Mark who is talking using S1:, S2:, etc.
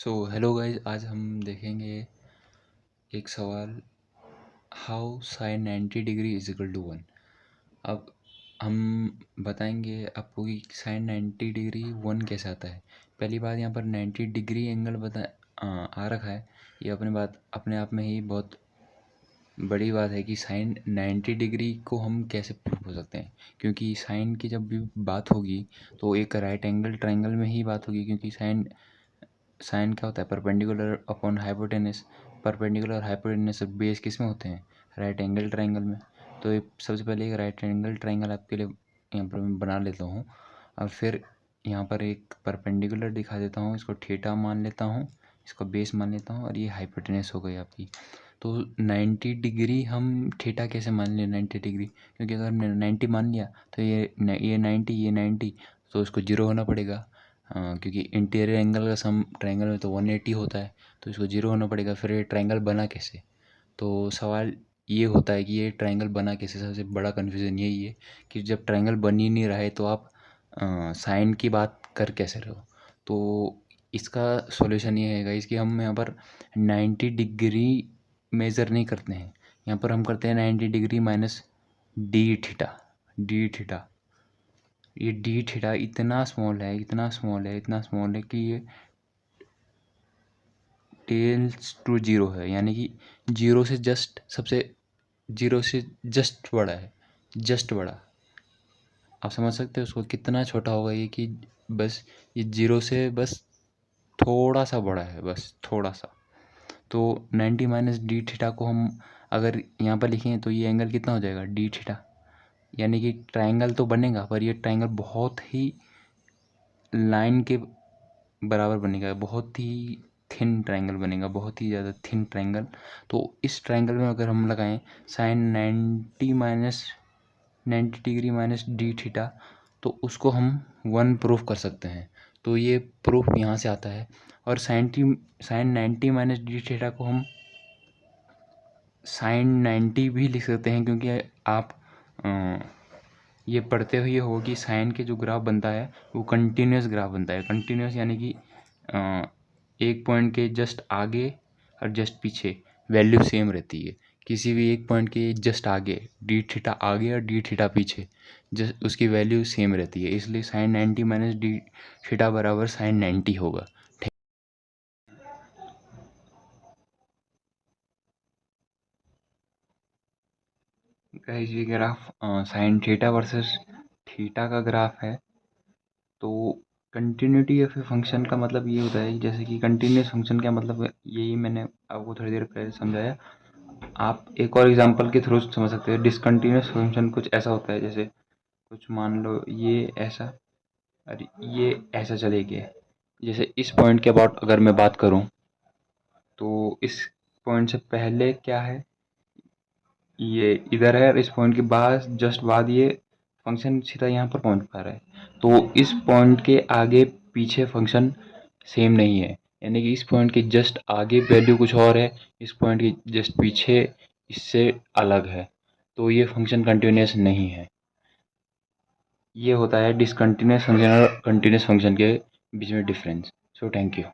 S1: Hello guys, आज हम देखेंगे एक सवाल। How sine 90 degree is equal to 1। अब हम बताएंगे आपको कि साइन 90 डिग्री 1 कैसे आता है। पहली बात, यहाँ पर 90 डिग्री एंगल आ रखा है। ये अपने आप में ही बहुत बड़ी बात है कि साइन 90 डिग्री को हम कैसे प्रूव हो सकते हैं, क्योंकि साइन की जब भी बात होगी तो एक राइट एंगल ट्रायंगल में ही बात होगी। क्योंकि साइन क्या होता है? Perpendicular upon hypotenuse. परपेंडिकुलर और हाइपोटेनस बेस किस में होते हैं? राइट एंगल ट्रायंगल में। तो ये सबसे पहले एक राइट एंगल ट्रायंगल आपके लिए यहाँ पर मैं बना लेता हूँ, और फिर यहाँ पर एक परपेंडिकुलर दिखा देता हूँ। इसको थीटा मान लेता हूँ, इसको बेस मान लेता हूँ, और ये हाइपोटेनस हो गई आपकी। तो 90 डिग्री हम थीटा कैसे मान लें 90 डिग्री? क्योंकि अगर 90 मान लिया तो ये 90 तो इसको 0 होना पड़ेगा। क्योंकि इंटीरियर एंगल का सम ट्रायंगल में तो 180 होता है, तो इसको 0 होना पड़ेगा। फिर ये ट्रायंगल बना कैसे? तो सवाल ये होता है कि ये ट्रायंगल बना कैसे। सबसे बड़ा कन्फ्यूज़न यही है कि जब ट्रायंगल बन ही नहीं रहा है तो आप साइन की बात कर कैसे रहे हो। तो इसका सॉल्यूशन ये है गाइस कि हम यहाँ पर 90 डिग्री मेज़र नहीं करते हैं, यहाँ पर हम करते हैं 90 डिग्री माइनस डी थीटा। ये डी थीटा इतना स्मॉल है कि ये टेल्स टू जीरो है, यानी कि जीरो से जस्ट बड़ा है, जस्ट बड़ा। आप समझ सकते हो उसको कितना छोटा होगा ये, कि बस ये जीरो से बस थोड़ा सा बड़ा है, बस थोड़ा सा। तो 90 माइनस डी थीटा को हम अगर यहाँ पर लिखें तो ये एंगल कितना हो जाएगा? D theta. यानी कि ट्रायंगल तो बनेगा, पर ये ट्रायंगल बहुत ही लाइन के बराबर बनेगा, बहुत ही थिन ट्रायंगल बनेगा, बहुत ही ज़्यादा थिन ट्रायंगल। तो इस ट्रायंगल में अगर हम लगाएं sine 90 degree minus D theta, तो उसको हम 1 प्रूफ कर सकते हैं। तो ये प्रूफ यहाँ से आता है। और साइन 90 माइनस डी थीटा को हम साइन 90 भी लिख सकते हैं, क्योंकि आप ये पढ़ते हुए हो कि साइन के जो ग्राफ बनता है वो कंटिन्यूस ग्राफ बनता है। कंटिन्यूस यानी कि एक पॉइंट के जस्ट आगे और जस्ट पीछे वैल्यू सेम रहती है। किसी भी एक पॉइंट के जस्ट आगे डी थीटा आगे और डी थीटा पीछे जस्ट उसकी वैल्यू सेम रहती है। इसलिए साइन 90 माइनस डी थीटा बराबर साइन 90 होगा। गाइस, ये graph sine theta versus theta का ग्राफ है। तो कंटिन्यूटी ऑफ ए फंक्शन का मतलब ये होता है, जैसे कि कंटिन्यूस फंक्शन का मतलब यही मैंने आपको थोड़ी देर पहले समझाया। आप एक और एग्जांपल के थ्रू समझ सकते हो। डिसकंटिन्यूस फंक्शन कुछ ऐसा होता है, जैसे कुछ मान लो ये ऐसा और ये ऐसा चले गए। जैसे इस पॉइंट के अबाउट अगर मैं बात करूं, तो इस पॉइंट से पहले क्या है, ये इधर है, और इस पॉइंट के बाद जस्ट बाद ये फंक्शन सीधा यहाँ पर पहुँच पा रहा है। तो इस पॉइंट के आगे पीछे फंक्शन सेम नहीं है, यानी कि इस पॉइंट के जस्ट आगे वैल्यू कुछ और है, इस पॉइंट के जस्ट पीछे इससे अलग है। तो ये फंक्शन कंटिन्यूस नहीं है। ये होता है डिसकंटिन्यूस फंक्शन और कंटिन्यूस फंक्शन के बीच में डिफरेंस। So thank you.